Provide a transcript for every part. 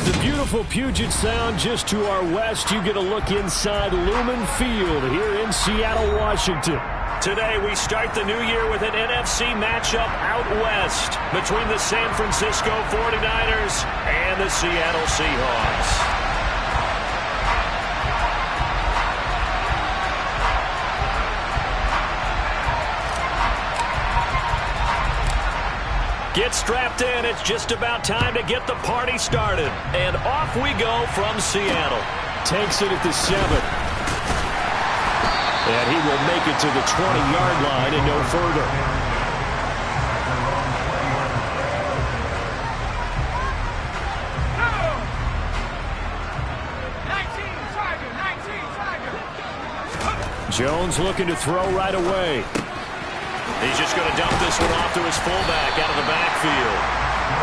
the beautiful Puget Sound just to our west, you get a look inside Lumen Field here in Seattle, Washington. Today we start the new year with an NFC matchup out west between the San Francisco 49ers and the Seattle Seahawks. Get strapped in. It's just about time to get the party started. And off we go from Seattle. Takes it at the 7. And he will make it to the 20-yard line and no further. Jones looking to throw right away. He's just going to dump this one off to his fullback out of the backfield.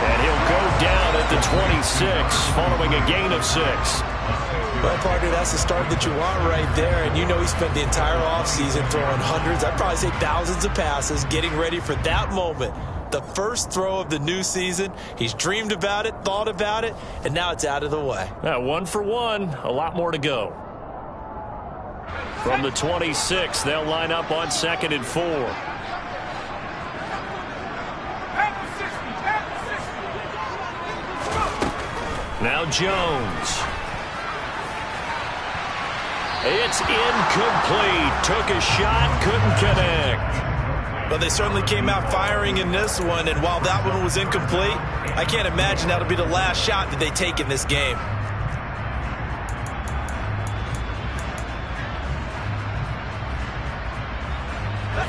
And he'll go down at the 26 following a gain of 6. Well, partner, that's the start that you want right there. And you know he spent the entire offseason throwing hundreds, I'd probably say thousands of passes, getting ready for that moment. The first throw of the new season. He's dreamed about it, thought about it, and now it's out of the way. 1 for 1. A lot more to go. From the 26, they'll line up on 2nd and 4. Now Jones. It's incomplete. Took a shot, couldn't connect. But they certainly came out firing in this one, and while that one was incomplete, I can't imagine that'll be the last shot that they take in this game.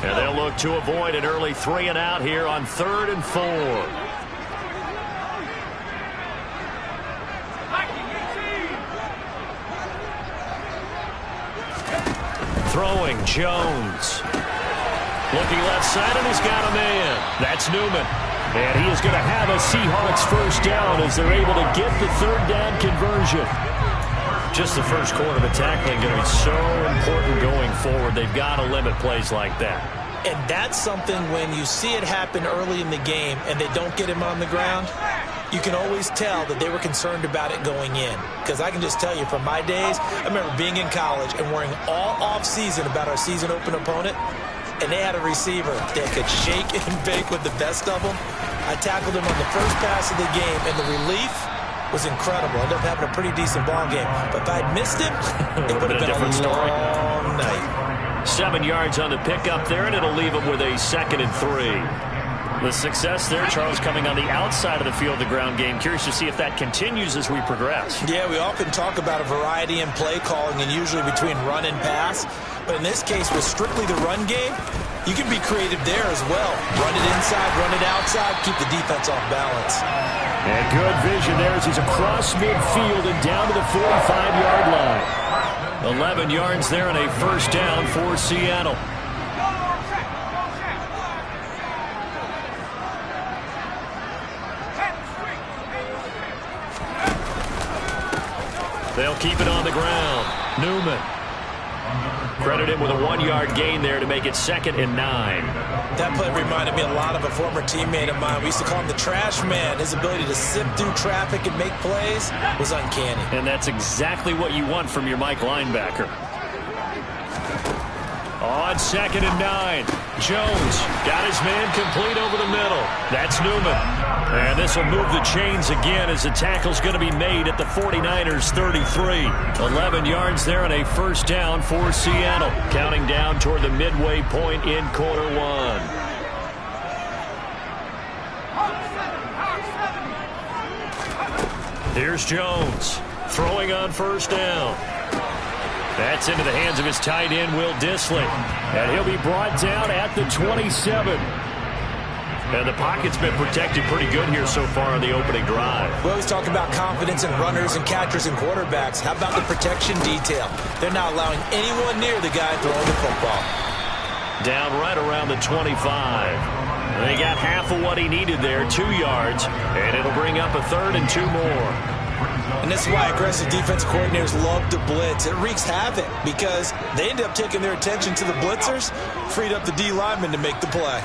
And they'll look to avoid an early 3 and out here on 3rd and 4. Throwing, Jones. Looking left side, and he's got a man. That's Newman. And he is going to have a Seahawks first down as they're able to get the 3rd down conversion. Just the first quarter of the tackling going to be so important going forward. They've got to limit plays like that. And that's something when you see it happen early in the game and they don't get him on the ground, you can always tell that they were concerned about it going in. Because I can just tell you from my days, I remember being in college and worrying all off-season about our season open opponent, and they had a receiver that could shake and bake with the best of them. I tackled him on the first pass of the game, and the relief was incredible. I ended up having a pretty decent ball game. But if I'd missed him, it would have been a long night. 7 yards on the pickup there, and it'll leave him with a 2nd and 3. The success there, Charles, coming on the outside of the field, the ground game. Curious to see if that continues as we progress. Yeah, we often talk about a variety in play calling and usually between run and pass. But in this case, with strictly the run game, you can be creative there as well. Run it inside, run it outside, keep the defense off balance. And good vision there as he's across midfield and down to the 45-yard line. 11 yards there and a first down for Seattle. They'll keep it on the ground. Newman. Credit him with a 1-yard gain there to make it 2nd and 9. That play reminded me a lot of a former teammate of mine. We used to call him the trash man. His ability to sift through traffic and make plays was uncanny. And that's exactly what you want from your Mike linebacker. On 2nd and 9. Jones got his man complete over the middle. That's Newman. And this will move the chains again as the tackle's going to be made at the 49ers 33. 11 yards there and a first down for Seattle. Counting down toward the midway point in quarter 1. Here's Jones throwing on first down. That's into the hands of his tight end, Will Dissly. And he'll be brought down at the 27. And the pocket's been protected pretty good here so far on the opening drive. We always talk about confidence in runners and catchers and quarterbacks. How about the protection detail? They're not allowing anyone near the guy throwing the football. Down right around the 25. They got half of what he needed there, 2 yards. And it'll bring up a 3rd and 2 more. And this is why aggressive defense coordinators love to blitz. It wreaks havoc because they end up taking their attention to the blitzers, freed up the D lineman to make the play.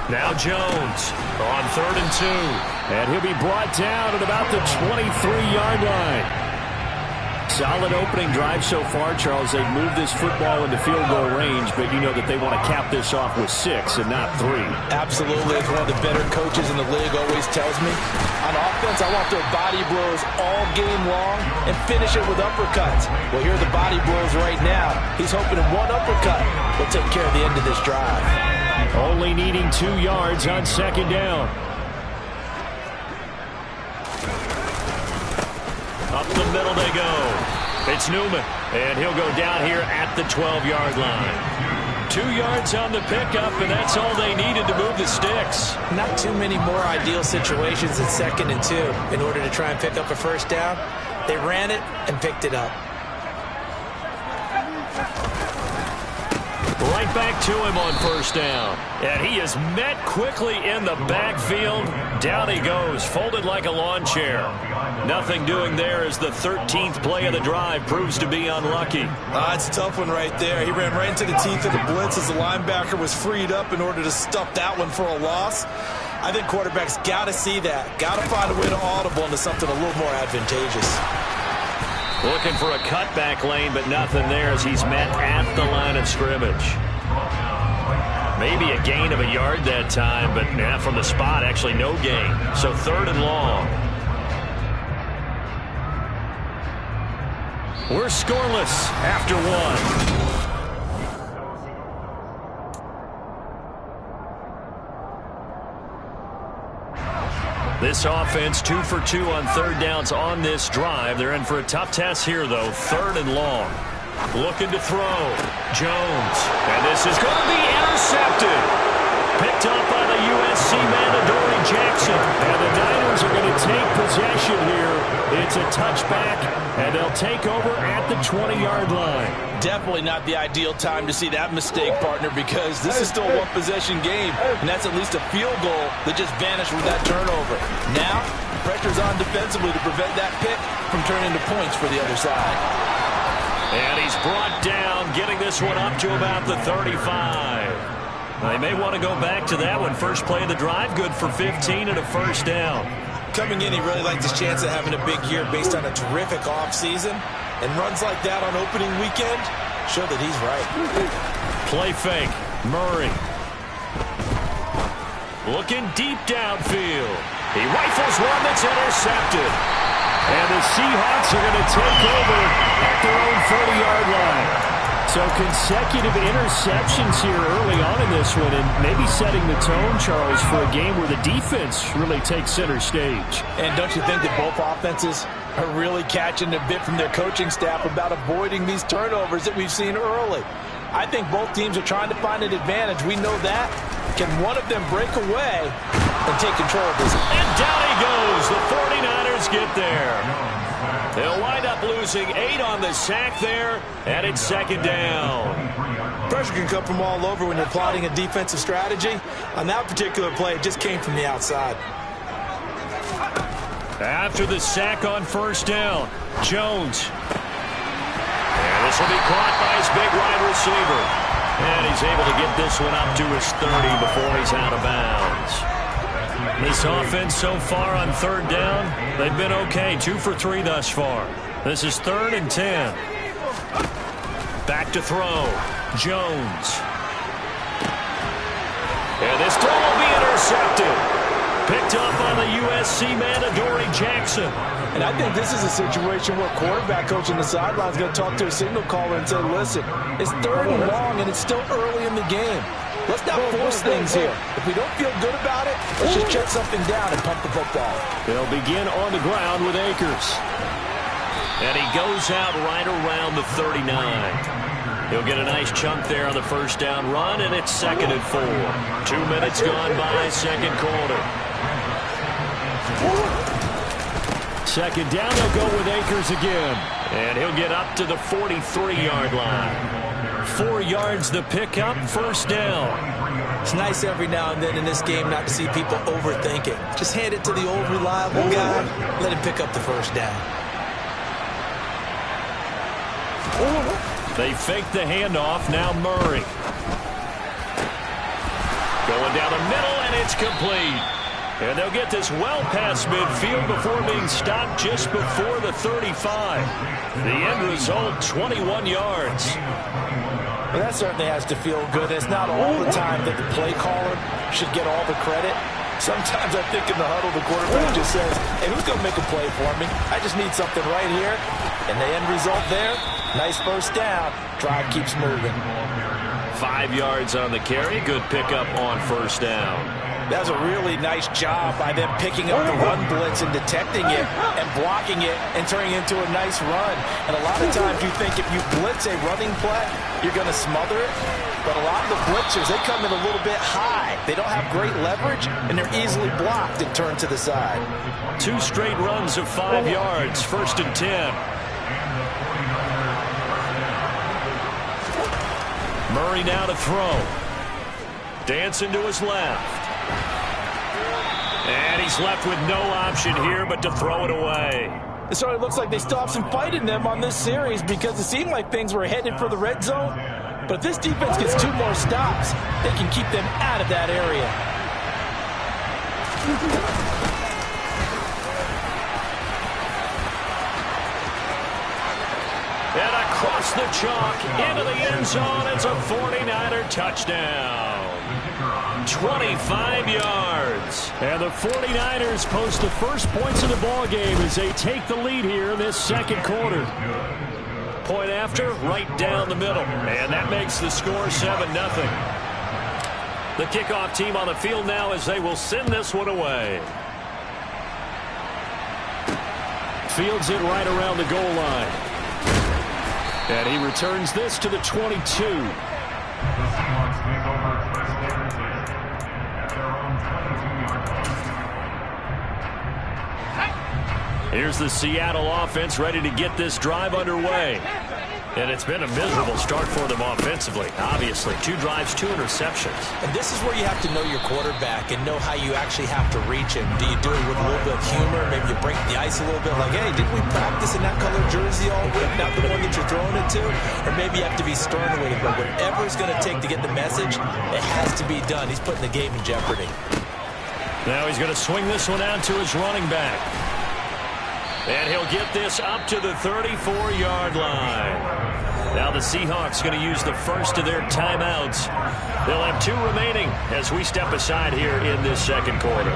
Now Jones on 3rd and 2. And he'll be brought down at about the 23-yard line. Solid opening drive so far, Charles. They've moved this football into field goal range, but you know that they want to cap this off with 6 and not 3. Absolutely. As one of the better coaches in the league always tells me, on offense, I want their body blows all game long and finish it with uppercuts. Well, here are the body blows right now. He's hoping in one uppercut will take care of the end of this drive. Only needing 2 yards on 2nd down. Up the middle they go. It's Newman, and he'll go down here at the 12-yard line. 2 yards on the pickup, and that's all they needed to move the sticks. Not too many more ideal situations at 2nd and 2 in order to try and pick up a first down. They ran it and picked it up. Right back to him on 1st down. And he is met quickly in the backfield. Down he goes, folded like a lawn chair. Nothing doing there as the 13th play of the drive proves to be unlucky. It's a tough one right there. He ran right into the teeth of the blitz as the linebacker was freed up in order to stuff that one for a loss. I think quarterbacks got to see that. Got to find a way to audible into something a little more advantageous. Looking for a cutback lane, but nothing there as he's met at the line of scrimmage. Maybe a gain of a yard that time, but from the spot, actually no gain. So 3rd and long. We're scoreless after 1. This offense 2 for 2 on 3rd downs on this drive. They're in for a tough test here, though. 3rd and long. Looking to throw. Jones. And this is going to be intercepted. Picked up by the USC man, Adoree Jackson. And the Niners are going to take possession here. It's a touchback, and they'll take over at the 20-yard line. Definitely not the ideal time to see that mistake, partner, because this is still a one-possession game, and that's at least a field goal that just vanished with that turnover. Now, pressure's on defensively to prevent that pick from turning into points for the other side. And he's brought down, getting this one up to about the 35. Now, they may want to go back to that one. First play of the drive, good for 15 and a first down. Coming in, he really liked his chance of having a big year based on a terrific offseason. And runs like that on opening weekend show that he's right. Play fake. Murray. Looking deep downfield. He rifles one that's intercepted. And the Seahawks are going to take over at their own 40-yard line. So consecutive interceptions here early on in this one, and maybe setting the tone, Charles, for a game where the defense really takes center stage. And don't you think that both offenses are really catching a bit from their coaching staff about avoiding these turnovers that we've seen early? I think both teams are trying to find an advantage. We know that. Can one of them break away and take control of this? And down he goes. The 49ers get there. They'll wind up losing 8 on the sack there, and it's 2nd down. Pressure can come from all over when you're plotting a defensive strategy. On that particular play, it just came from the outside. After the sack on 1st down, Jones. And this will be caught by his big wide receiver. And he's able to get this one up to his 30 before he's out of bounds. This offense so far on 3rd down, they've been okay. 2 for 3 thus far. This is 3rd and 10. Back to throw. Jones. And this throw will be intercepted. Picked up by the USC man, Adoree Jackson. And I think this is a situation where quarterback coach on the sideline is going to talk to a signal caller and say, listen, it's 3rd and long and it's still early in the game. Let's not force things here. If we don't feel good about it, let's just check something down and pump the football. They'll begin on the ground with Akers. And he goes out right around the 39. He'll get a nice chunk there on the 1st down run, and it's 2nd and 4. 2 minutes gone by, 2nd quarter. 2nd down, they'll go with Akers again. And he'll get up to the 43-yard line. 4 yards the pickup, 1st down. It's nice every now and then in this game not to see people overthink it. Just hand it to the old reliable guy, let him pick up the 1st down. They fake the handoff, now Murray. Going down the middle, and it's complete. And they'll get this well past midfield before being stopped just before the 35. The end result, 21 yards. Well, that certainly has to feel good. It's not all the time that the play caller should get all the credit. Sometimes I think in the huddle, the quarterback just says, hey, who's going to make a play for me? I just need something right here. And the end result there, nice first down. Drive keeps moving. 5 yards on the carry. Good pickup on first down. That was a really nice job by them picking up the run blitz and detecting it and blocking it and turning it into a nice run. And a lot of times you think if you blitz a running play, you're going to smother it. But a lot of the blitzers, they come in a little bit high. They don't have great leverage, and they're easily blocked and turned to the side. 2 straight runs of 5 yards, 1st and 10. Murray now to throw. Dancing to his left. And he's left with no option here but to throw it away. It certainly looks like they still have some fight in them on this series because it seemed like things were headed for the red zone. But if this defense gets 2 more stops, they can keep them out of that area. And across the chalk, into the end zone, it's a 49er touchdown. 25 yards. And the 49ers post the first points of the ball game as they take the lead here in this second quarter. Point after, right down the middle. And that makes the score 7-0. The kickoff team on the field now as they will send this one away. Fields it right around the goal line. And he returns this to the 22. Here's the Seattle offense ready to get this drive underway. And it's been a miserable start for them offensively. Obviously, 2 drives, 2 interceptions. And this is where you have to know your quarterback and know how you actually have to reach him. Do you do it with a little bit of humor? Maybe you break the ice a little bit like, hey, didn't we practice in that color jersey all week? Not the one that you're throwing it to? Or maybe you have to be stern with it. But whatever it's going to take to get the message, it has to be done. He's putting the game in jeopardy. Now he's going to swing this one out to his running back. And he'll get this up to the 34-yard line. Now the Seahawks going to use the first of their timeouts. They'll have 2 remaining as we step aside here in this second quarter.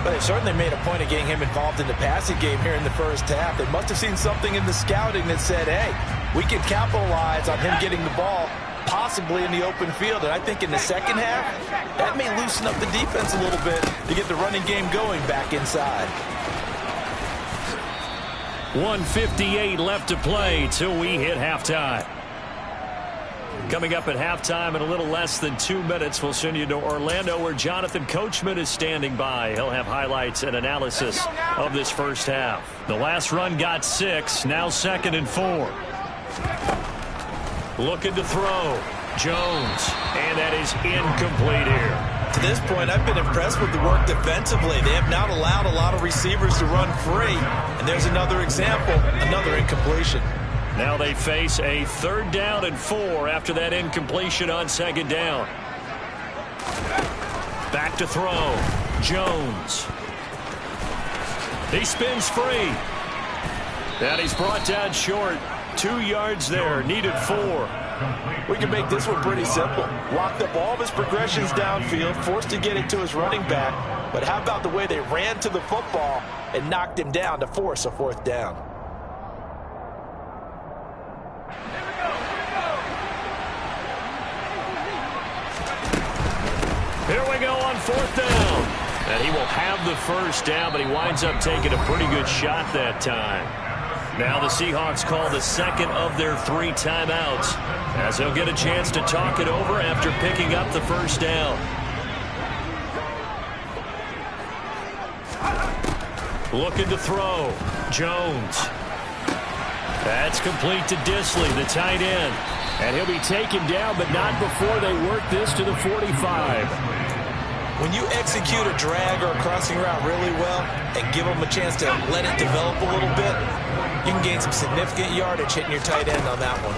But they certainly made a point of getting him involved in the passing game here in the first half. They must have seen something in the scouting that said, hey, we can capitalize on him getting the ball possibly in the open field. And I think in the second half, that may loosen up the defense a little bit to get the running game going back inside. 1:58 left to play till we hit halftime. Coming up at halftime in a little less than 2 minutes, we'll send you to Orlando where Jonathan Coachman is standing by. He'll have highlights and analysis of this first half. The last run got 6, now 2nd and 4. Looking to throw. Jones, and that is incomplete here. To this point, I've been impressed with the work defensively. They have not allowed a lot of receivers to run free. And there's another example, another incompletion. Now they face a 3rd down and 4 after that incompletion on 2nd down. Back to throw. Jones. He spins free. And he's brought down short. 2 yards there, needed 4. We can make this one pretty simple. Locked up all of his progressions downfield, forced to get it to his running back. But how about the way they ran to the football and knocked him down to force a 4th down? Here we go on 4th down. And he will have the first down, but he winds up taking a pretty good shot that time. Now the Seahawks call the second of their 3 timeouts as they'll get a chance to talk it over after picking up the first down. Looking to throw. Jones. That's complete to Disley, the tight end. And he'll be taken down, but not before they work this to the 45. When you execute a drag or a crossing route really well and give them a chance to let it develop a little bit, you can gain some significant yardage hitting your tight end on that one.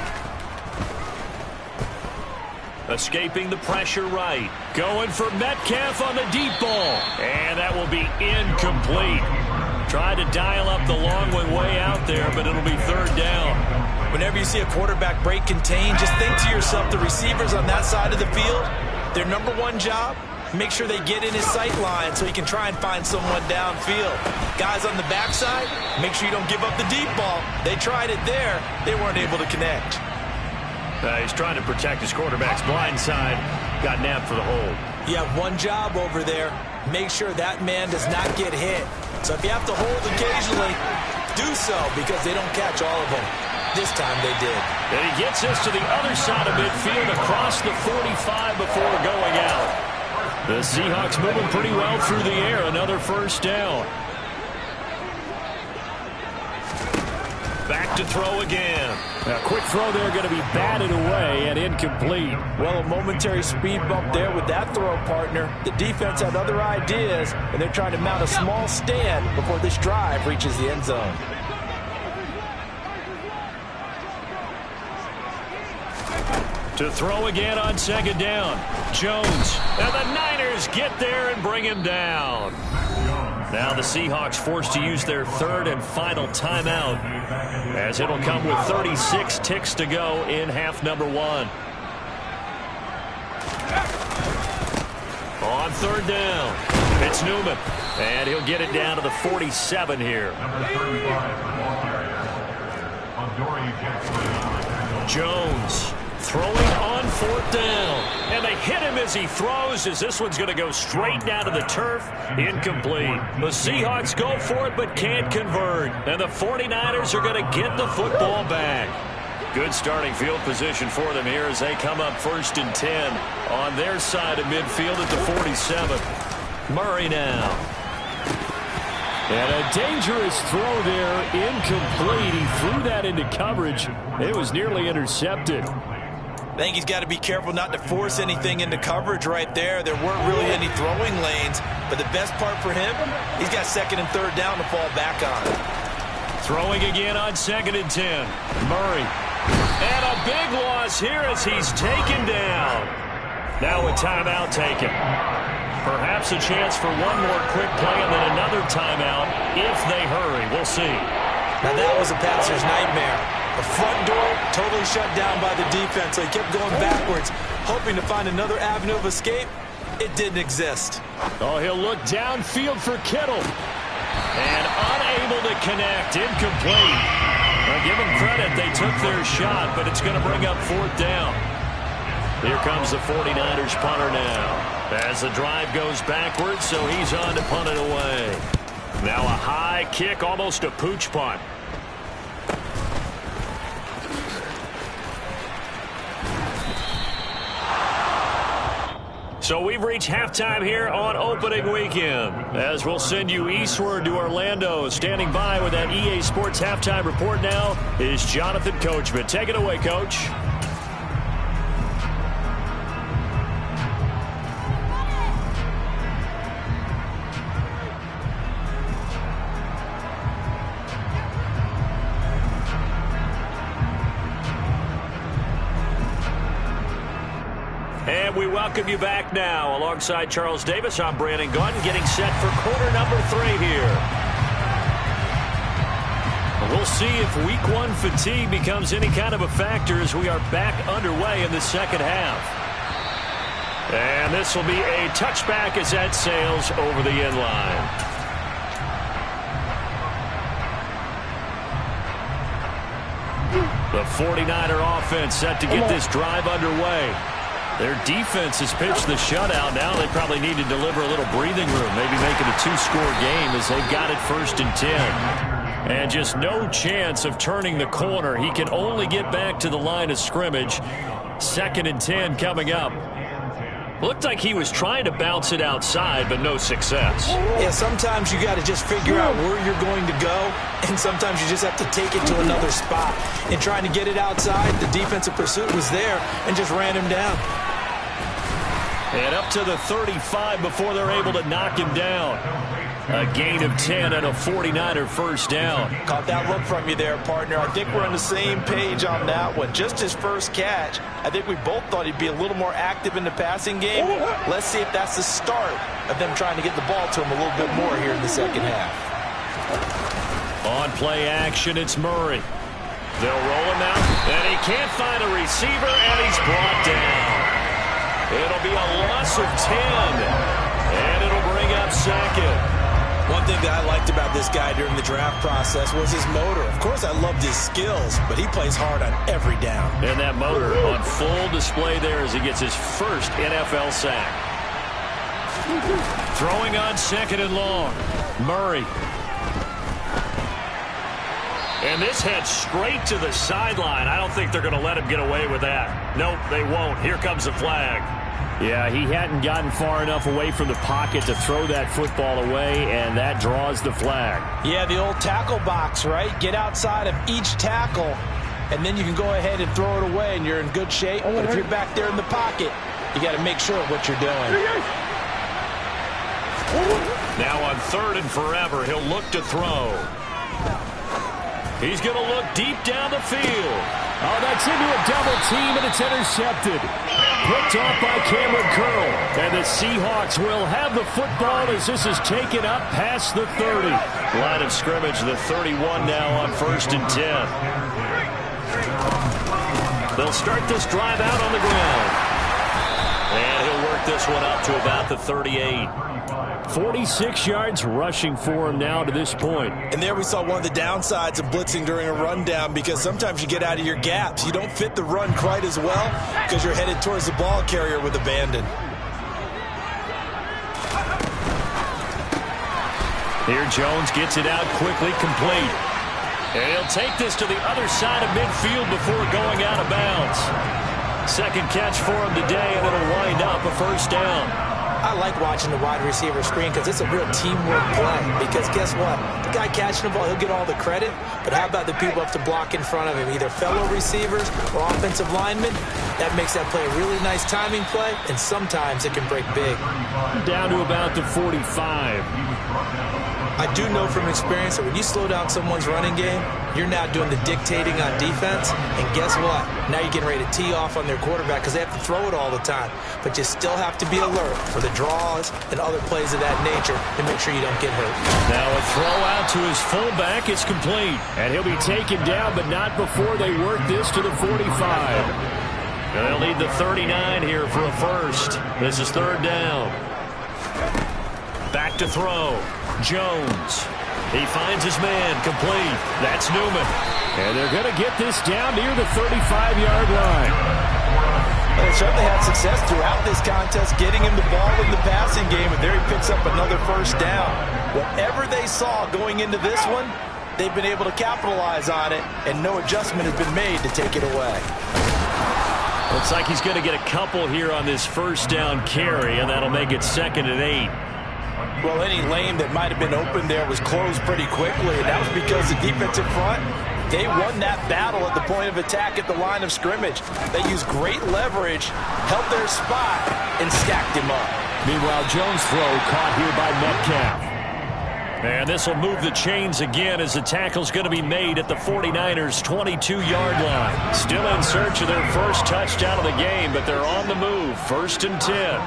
Escaping the pressure right. Going for Metcalf on the deep ball. And that will be incomplete. Tried to dial up the long one way out there, but it'll be third down. Whenever you see a quarterback break contain, just think to yourself, the receivers on that side of the field, their number one job, make sure they get in his sight line so he can try and find someone downfield. Guys on the backside, make sure you don't give up the deep ball. They tried it there. They weren't able to connect. He's trying to protect his quarterback's blind side. Got nabbed for the hold. You have one job over there. Make sure that man does not get hit. So if you have to hold occasionally, do so because they don't catch all of them. This time they did. And he gets us to the other side of midfield across the 45 before going out. The Seahawks moving pretty well through the air. Another first down. Back to throw again. A quick throw there going to be batted away and incomplete. Well, a momentary speed bump there with that throw, partner. The defense had other ideas, and they're trying to mount a small stand before this drive reaches the end zone. To throw again on second down. Jones. And the Niners get there and bring him down. Now the Seahawks forced to use their third and final timeout, as it'll come with 36 ticks to go in half number one. On third down, it's Newman, and he'll get it down to the 47 here. Jones throwing on fourth down, and they hit him as he throws, as this one's going to go straight down to the turf. Incomplete. The Seahawks go for it but can't convert, and the 49ers are going to get the football back. Good starting field position for them here as they come up 1st and 10 on their side of midfield at the 47. Murray now. And a dangerous throw there, incomplete. He threw that into coverage. It was nearly intercepted. I think he's got to be careful not to force anything into coverage right there. There weren't really any throwing lanes, but the best part for him, he's got second and third down to fall back on. Throwing again on 2nd and 10. Murray. And a big loss here as he's taken down. Now a timeout taken. Perhaps a chance for one more quick play and then another timeout if they hurry. We'll see. Now that was a passer's nightmare. The front door totally shut down by the defense, so he kept going backwards, hoping to find another avenue of escape. It didn't exist. Oh, he'll look downfield for Kittle. And unable to connect. Incomplete. Now, give them credit. They took their shot, but it's going to bring up fourth down. Here comes the 49ers punter now. As the drive goes backwards, so he's on to punt it away. Now a high kick, almost a pooch punt. So we've reached halftime here on opening weekend, as we'll send you eastward to Orlando. Standing by with that EA Sports halftime report now is Jonathan Coachman. Take it away, Coach. And we welcome you back now. Alongside Charles Davis, I'm Brandon Gunn, getting set for quarter number 3 here. We'll see if week 1 fatigue becomes any kind of a factor as we are back underway in the second half. And this will be a touchback as that sails over the end line. The 49er offense set to get this drive underway. Their defense has pitched the shutout. Now they probably need to deliver a little breathing room, maybe make it a 2-score game as they've got it 1st and 10. And just no chance of turning the corner. He can only get back to the line of scrimmage. 2nd and 10 coming up. Looked like he was trying to bounce it outside, but no success. Yeah, sometimes you got to just figure out where you're going to go, and sometimes you just have to take it to another spot. In trying to get it outside, the defensive pursuit was there and just ran him down. And up to the 35 before they're able to knock him down. A gain of 10 and a 49er first down. Caught that look from you there, partner. I think we're on the same page on that one. Just his first catch. I think we both thought he'd be a little more active in the passing game. Let's see if that's the start of them trying to get the ball to him a little bit more here in the second half. On play action, it's Murray. They'll roll him out, and he can't find a receiver, and he's brought down. It'll be a loss of 10, and it'll bring up second. One thing that I liked about this guy during the draft process was his motor. Of course, I loved his skills, but he plays hard on every down. And that motor on full display there as he gets his first NFL sack. Throwing on second and long. Murray. And this heads straight to the sideline. I don't think they're going to let him get away with that. Nope, they won't. Here comes the flag. Yeah, he hadn't gotten far enough away from the pocket to throw that football away, and that draws the flag. Yeah, the old tackle box, right? Get outside of each tackle, and then you can go ahead and throw it away, and you're in good shape. But if you're back there in the pocket, you got to make sure of what you're doing. Now on third and forever, he'll look to throw. He's going to look deep down the field. Oh, that's into a double team, and it's intercepted. Picked off by Cameron Curl. And the Seahawks will have the football as this is taken up past the 30. Line of scrimmage, the 31 now on 1st and 10. They'll start this drive out on the ground. And he'll work this one up to about the 38. 46 yards rushing for him now to this point. And there we saw one of the downsides of blitzing during a rundown, because sometimes you get out of your gaps. You don't fit the run quite as well because you're headed towards the ball carrier with abandon. Here Jones gets it out quickly, complete. And he'll take this to the other side of midfield before going out of bounds. Second catch for him today, and it'll wind up a first down. I like watching the wide receiver screen because it's a real teamwork play. Because guess what? The guy catching the ball, he'll get all the credit. But how about the people have to block in front of him, either fellow receivers or offensive linemen? That makes that play a really nice timing play, and sometimes it can break big. Down to about the 45. I do know from experience that when you slow down someone's running game, you're now doing the dictating on defense. And guess what? Now you're getting ready to tee off on their quarterback because they have to throw it all the time. But you still have to be alert for the draws and other plays of that nature to make sure you don't get hurt. Now a throw out to his fullback is complete. And he'll be taken down, but not before they work this to the 45. And they'll need the 39 here for a first. This is third down. Back to throw. Jones. He finds his man, complete. That's Newman. And they're going to get this down near the 35-yard line. Well, they certainly had success throughout this contest getting him the ball in the passing game, and there he picks up another first down. Whatever they saw going into this one, they've been able to capitalize on it, and no adjustment has been made to take it away. Looks like he's going to get a couple here on this first down carry, and that'll make it 2nd and 8. Well, any lane that might have been open there was closed pretty quickly, and that was because the defensive front, they won that battle at the point of attack at the line of scrimmage. They used great leverage, held their spot, and stacked him up. Meanwhile, Jones' throw caught here by Metcalf. And this will move the chains again as the tackle's going to be made at the 49ers' 22-yard line. Still in search of their first touchdown of the game, but they're on the move. 1st and 10.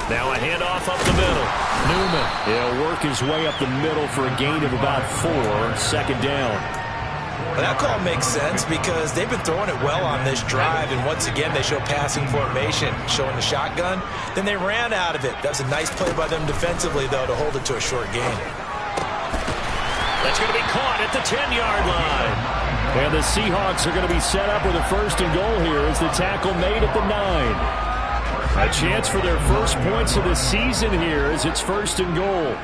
Now a handoff up the middle. Newman. He'll work his way up the middle for a gain of about 4. 2nd down. Well, that call makes sense because they've been throwing it well on this drive, and once again they show passing formation, showing the shotgun. Then they ran out of it. That was a nice play by them defensively, though, to hold it to a short gain. That's going to be caught at the 10-yard line. And the Seahawks are going to be set up with a 1st and goal here as the tackle made at the 9. A chance for their first points of the season here as it's 1st and goal.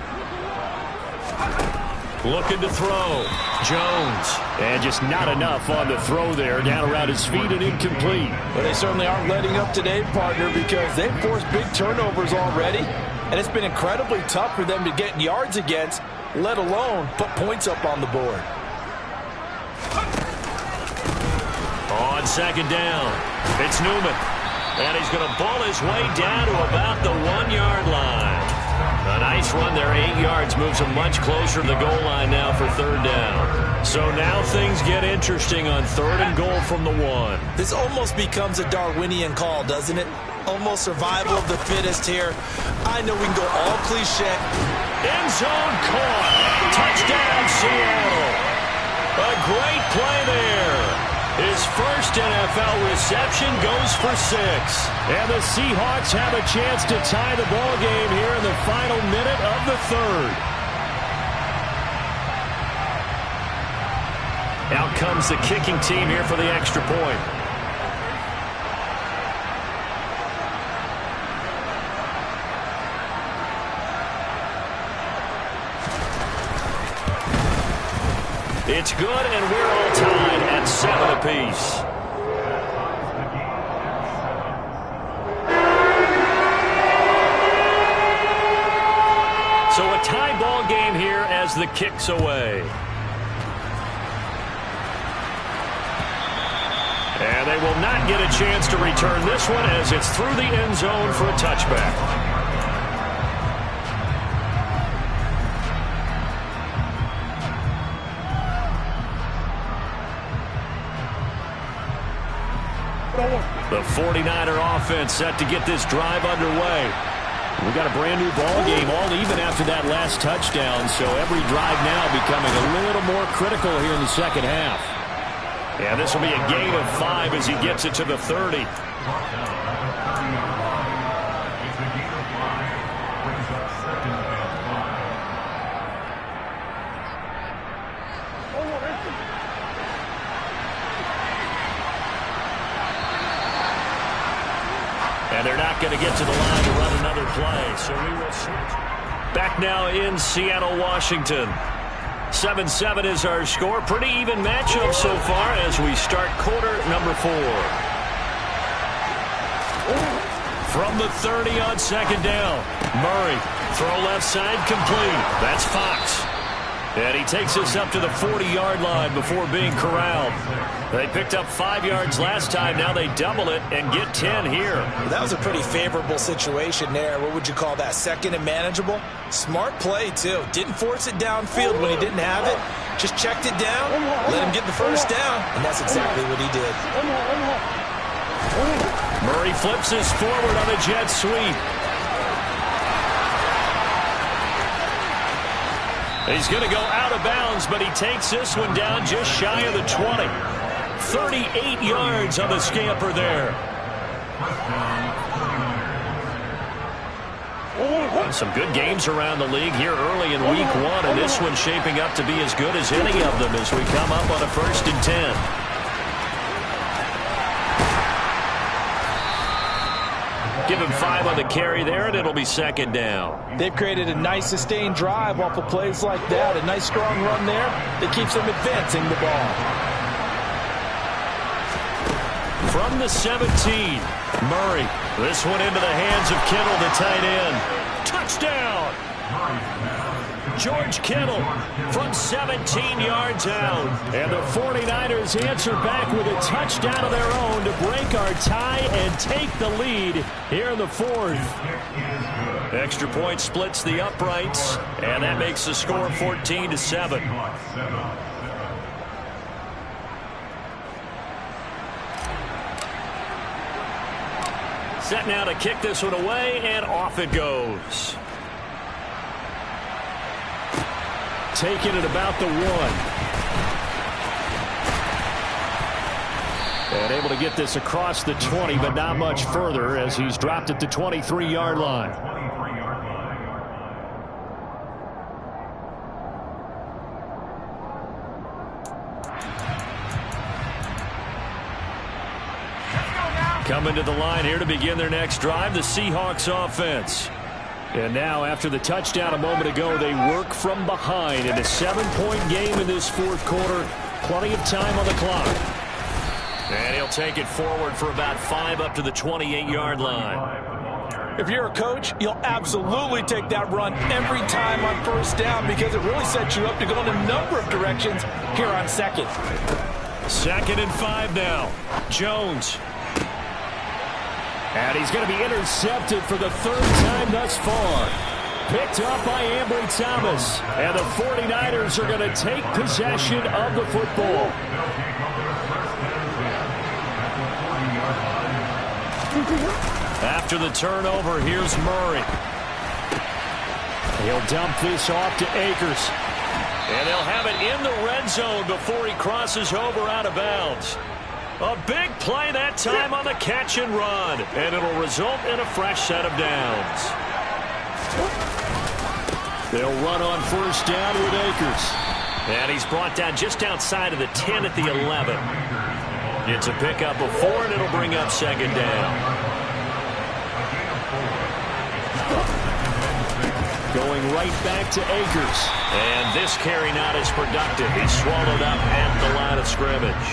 Looking to throw. Jones. And just not enough on the throw there. Down around his feet and incomplete. Well, they certainly aren't letting up today, partner, because they've forced big turnovers already. And it's been incredibly tough for them to get yards against, let alone put points up on the board. On 2nd down, it's Newman. And he's going to bull his way down to about the 1-yard line. A nice run there, 8 yards, moves him much closer to the goal line now for third down. So now things get interesting on 3rd and goal from the 1. This almost becomes a Darwinian call, doesn't it? Almost survival of the fittest here. I know we can go all cliche. End zone caught. Touchdown, Seattle. A great play there. His first NFL reception goes for 6. And the Seahawks have a chance to tie the ball game here in the final minute of the 3rd. Out comes the kicking team here for the extra point. It's good, and we're all tied at 7 apiece. So a tie ball game here as the kick's away. And they will not get a chance to return this one as it's through the end zone for a touchback. The 49er offense set to get this drive underway. We got a brand new ball game, all even after that last touchdown, so every drive now becoming a little more critical here in the second half. Yeah, this will be a gain of 5 as he gets it to the 30. And they're not going to get to the line to run another play, so we will switch. Back now in Seattle, Washington. 7-7 is our score. Pretty even matchup so far as we start quarter number 4. From the 30 on second down. Murray, throw left side, complete. That's Fox. And he takes us up to the 40-yard line before being corralled. They picked up 5 yards last time. Now they double it and get 10 here. That was a pretty favorable situation there. What would you call that? Second and manageable? Smart play, too. Didn't force it downfield when he didn't have it. Just checked it down, let him get the first down, and that's exactly what he did. Murray flips this forward on a jet sweep. He's going to go out of bounds, but he takes this one down just shy of the 20. 38 yards on the scamper there. Some good games around the league here early in week 1, and this one's shaping up to be as good as any of them as we come up on a 1st and 10. Give him 5 on the carry there, and it'll be second down. They've created a nice sustained drive off of plays like that. A nice strong run there that keeps them advancing the ball. From the 17, Murray. This one into the hands of Kittle, the tight end. Touchdown! George Kittle from 17 yards out. And the 49ers answer back with a touchdown of their own to break our tie and take the lead here in the 4th. Extra point splits the uprights, and that makes the score 14-7. Set now to kick this one away, and off it goes. Taking it about the 1. And able to get this across the 20, but not much further as he's dropped at the 23-yard line. Coming to the line here to begin their next drive, the Seahawks offense. And now, after the touchdown a moment ago, they work from behind in a 7-point game in this 4th quarter. Plenty of time on the clock. And he'll take it forward for about 5 up to the 28-yard line. If you're a coach, you'll absolutely take that run every time on 1st down because it really sets you up to go in a number of directions here on 2nd. 2nd and 5 now. Jones. And he's going to be intercepted for the third time thus far. Picked up by Ambry Thomas. And the 49ers are going to take possession of the football. After the turnover, here's Murray. He'll dump this off to Akers. And they'll have it in the red zone before he crosses over out of bounds. A big play that time on the catch and run. And it'll result in a fresh set of downs. They'll run on first down with Akers. And he's brought down just outside of the 10 at the 11. It's a pickup of 4, and it'll bring up second down. Going right back to Akers. And this carry not as productive. He's swallowed up at the line of scrimmage.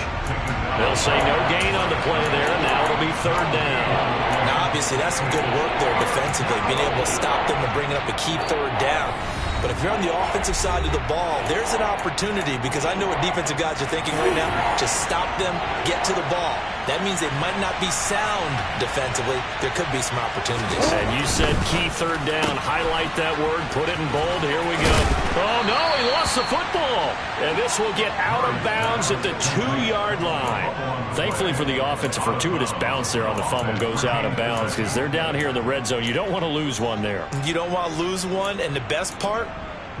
They'll say no gain on the play there. Now it'll be third down. Now, obviously, that's some good work there defensively, being able to stop them and bringing up a key third down. But if you're on the offensive side of the ball, there's an opportunity, because I know what defensive guys are thinking right now. Just stop them, get to the ball. That means they might not be sound defensively. There could be some opportunities. And you said key third down. Highlight that word. Put it in bold. Here we go. Oh, no, he lost the football. And this will get out of bounds at the 2-yard line. Thankfully for the offense, a fortuitous bounce there on the fumble goes out of bounds, because they're down here in the red zone. You don't want to lose one there. You don't want to lose one, and the best part,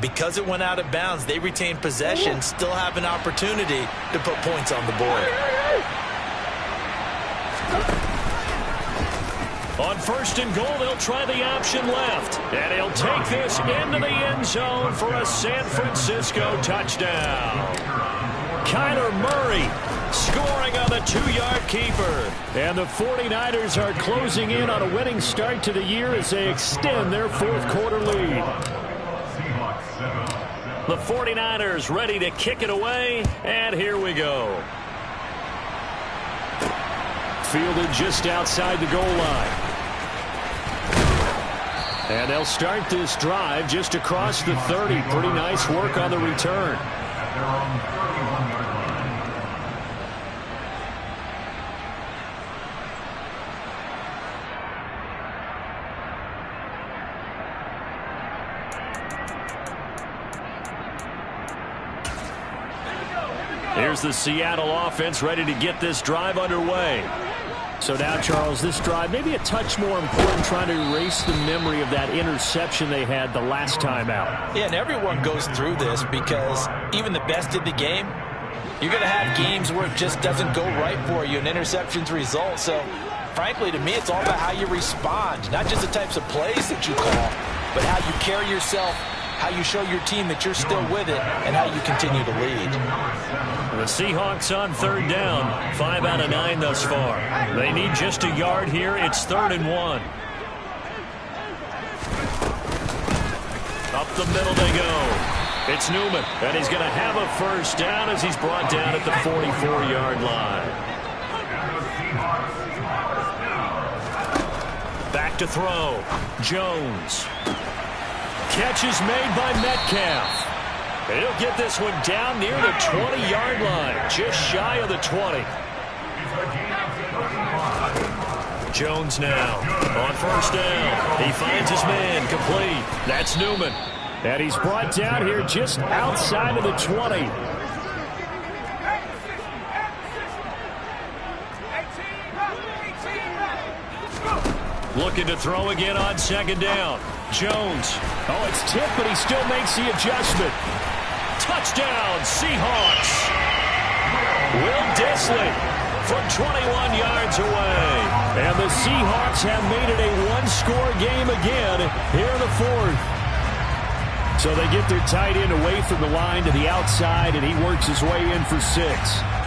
because it went out of bounds, they retain possession, still have an opportunity to put points on the board. On first and goal, they'll try the option left. And he'll take this into the end zone for a San Francisco touchdown. Kyler Murray scoring on the 2-yard keeper. And the 49ers are closing in on a winning start to the year as they extend their fourth-quarter lead. The 49ers ready to kick it away, and here we go. Fielded just outside the goal line. And they'll start this drive just across the 30. Pretty nice work on the return. Here's the Seattle offense ready to get this drive underway. So now, Charles, this drive maybe a touch more important, trying to erase the memory of that interception they had the last time out. Yeah, and everyone goes through this, because even the best in the game, you're going to have games where it just doesn't go right for you, and interceptions result. So, frankly, to me, it's all about how you respond, not just the types of plays that you call, but how you carry yourself, how you show your team that you're still with it, and how you continue to lead. The Seahawks on third down, 5 out of 9 thus far. They need just a yard here. It's 3rd and 1. Up the middle they go. It's Newman, and he's going to have a first down as he's brought down at the 44-yard line. Back to throw. Jones. Catch is made by Metcalf. He'll get this one down near the 20-yard line, just shy of the 20. Jones now on first down. He finds his man, complete. That's Newman. And he's brought down here just outside of the 20. Looking to throw again on second down. Jones. Oh, it's tipped, but he still makes the adjustment. Touchdown, Seahawks. Will Disley from 21 yards away. And the Seahawks have made it a one-score game again here in the fourth. So they get their tight end away from the line to the outside, and he works his way in for 6.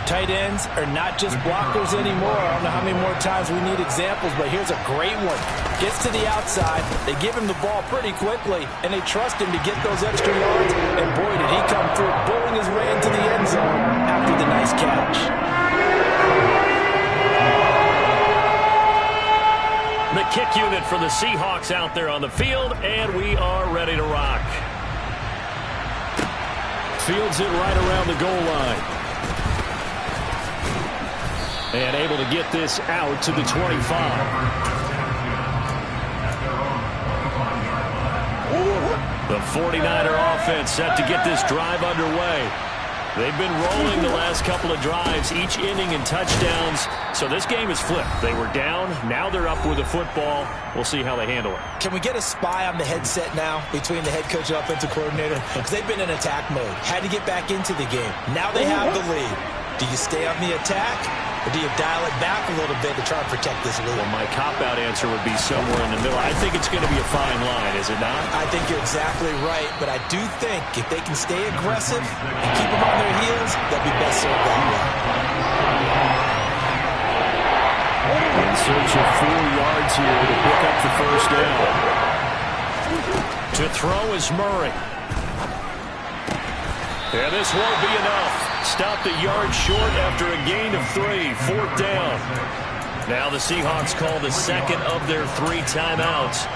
Tight ends are not just blockers anymore. I don't know how many more times we need examples, but here's a great one. Gets to the outside, they give him the ball pretty quickly, and they trust him to get those extra yards, and boy, did he come through, bowling his way into the end zone after the nice catch. The kick unit for the Seahawks out there on the field, and we are ready to rock. Fields it right around the goal line. And able to get this out to the 25. The 49er offense set to get this drive underway. They've been rolling the last couple of drives, each inning in touchdowns. So this game is flipped. They were down. Now they're up with the football. We'll see how they handle it. Can we get a spy on the headset now between the head coach and offensive coordinator? Because they've been in attack mode. Had to get back into the game. Now they have the lead. Do you stay on the attack? Or do you dial it back a little bit to try and protect this lead? Well, my cop-out answer would be somewhere in the middle. I think it's going to be a fine line, is it not? I think you're exactly right, but I do think if they can stay aggressive and keep them on their heels, they'll be best served that way. In search of 4 yards here to pick up the first down. To throw is Murray. And this won't be enough. Stopped a yard short after a gain of 3. 4th down. Now the Seahawks call the second of their 3 timeouts,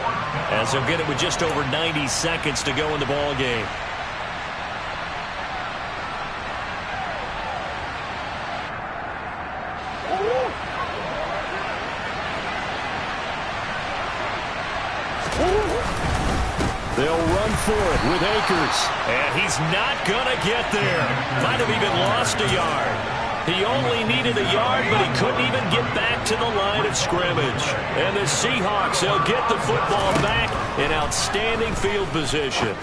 as they'll get it with just over 90 seconds to go in the ball game. They'll run for it with Akers. And he's not going to get there. Might have even lost a yard. He only needed a yard, but he couldn't even get back to the line of scrimmage. And the Seahawks, they'll get the football back in outstanding field position.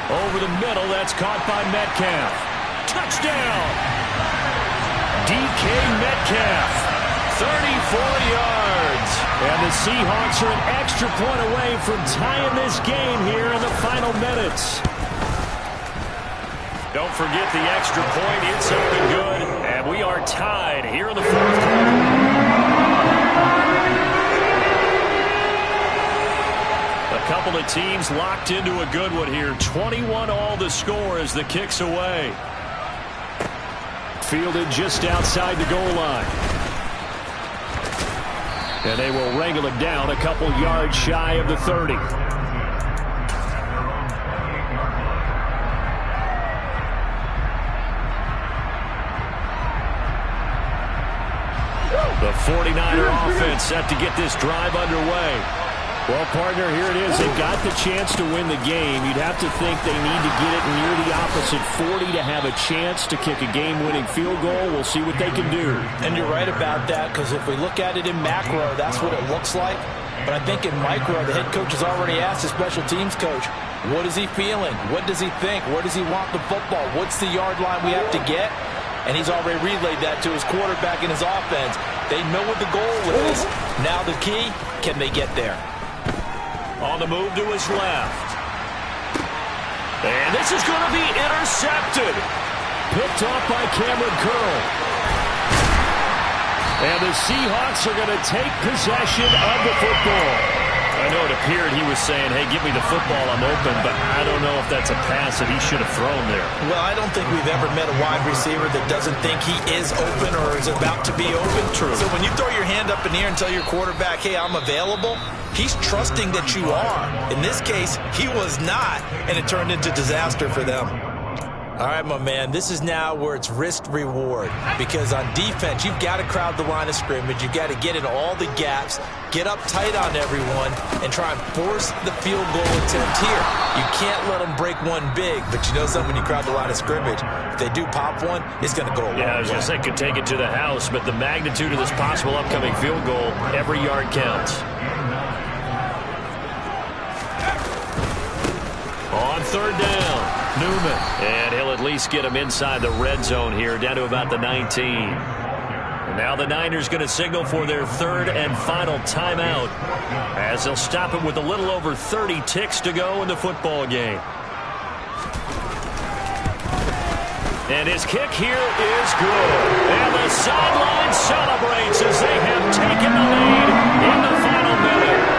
Over the middle, that's caught by Metcalf. Touchdown! DK Metcalf. 34 yards. And the Seahawks are an extra point away from tying this game here in the final minutes. Don't forget the extra point. It's up and good. And we are tied here in the 4th quarter. A couple of teams locked into a good one here. 21 all the score as the kick's away. Fielded just outside the goal line. And they will wrangle it down a couple yards shy of the 30. The 49er offense set to get this drive underway. Well, partner, here it is. They've got the chance to win the game. You'd have to think they need to get it near the opposite 40 to have a chance to kick a game-winning field goal. We'll see what they can do. And you're right about that, because if we look at it in macro, that's what it looks like. But I think in micro, the head coach has already asked the special teams coach, what is he feeling? What does he think? Where does he want the football? What's the yard line we have to get? And he's already relayed that to his quarterback and his offense. They know what the goal is. Now the key, can they get there? On the move to his left. And this is going to be intercepted. Picked off by Cameron Curl. And the Seahawks are going to take possession of the football. I know it appeared he was saying, hey, give me the football, I'm open, but I don't know if that's a pass that he should have thrown there. Well, I don't think we've ever met a wide receiver that doesn't think he is open or is about to be open. True. So when you throw your hand up in the air and tell your quarterback, hey, I'm available, he's trusting that you are. In this case, he was not, and it turned into disaster for them. All right, my man, this is now where it's risk-reward, because on defense, you've got to crowd the line of scrimmage. You've got to get in all the gaps, get up tight on everyone, and try and force the field goal attempt here. You can't let them break one big, but you know something, when you crowd the line of scrimmage, if they do pop one, it's going to go a long way. Yeah, I was going to say could take it to the house, but the magnitude of this possible upcoming field goal, every yard counts. On 3rd down. Newman. And he'll at least get him inside the red zone here, down to about the 19. And now the Niners going to signal for their 3rd and final timeout, as they'll stop him with a little over 30 ticks to go in the football game. And his kick here is good. And the sideline celebrates as they have taken the lead in the final minute.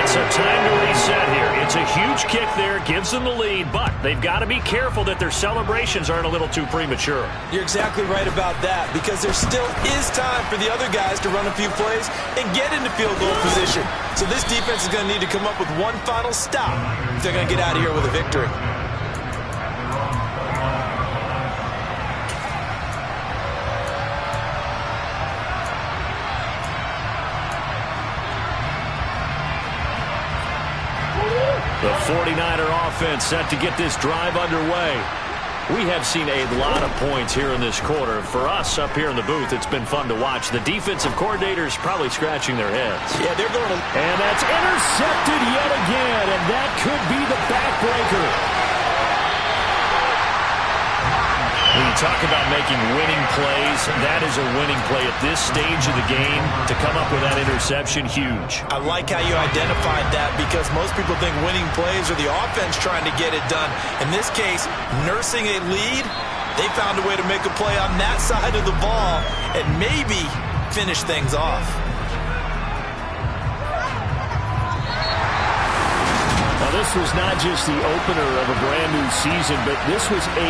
So time to reset here. It's a huge kick there, gives them the lead, but they've got to be careful that their celebrations aren't a little too premature. You're exactly right about that, because there still is time for the other guys to run a few plays and get into field goal position. So this defense is going to need to come up with one final stop if they're going to get out of here with a victory. 49er offense set to get this drive underway. We have seen a lot of points here in this quarter. For us up here in the booth, it's been fun to watch. The defensive coordinators probably scratching their heads. Yeah, they're going to... And that's intercepted yet again, and that could be the backbreaker. When you talk about making winning plays, that is a winning play at this stage of the game. To come up with that interception, huge. I like how you identified that, because most people think winning plays are the offense trying to get it done. In this case, nursing a lead, they found a way to make a play on that side of the ball and maybe finish things off. Now, this was not just the opener of a brand new season, but this was a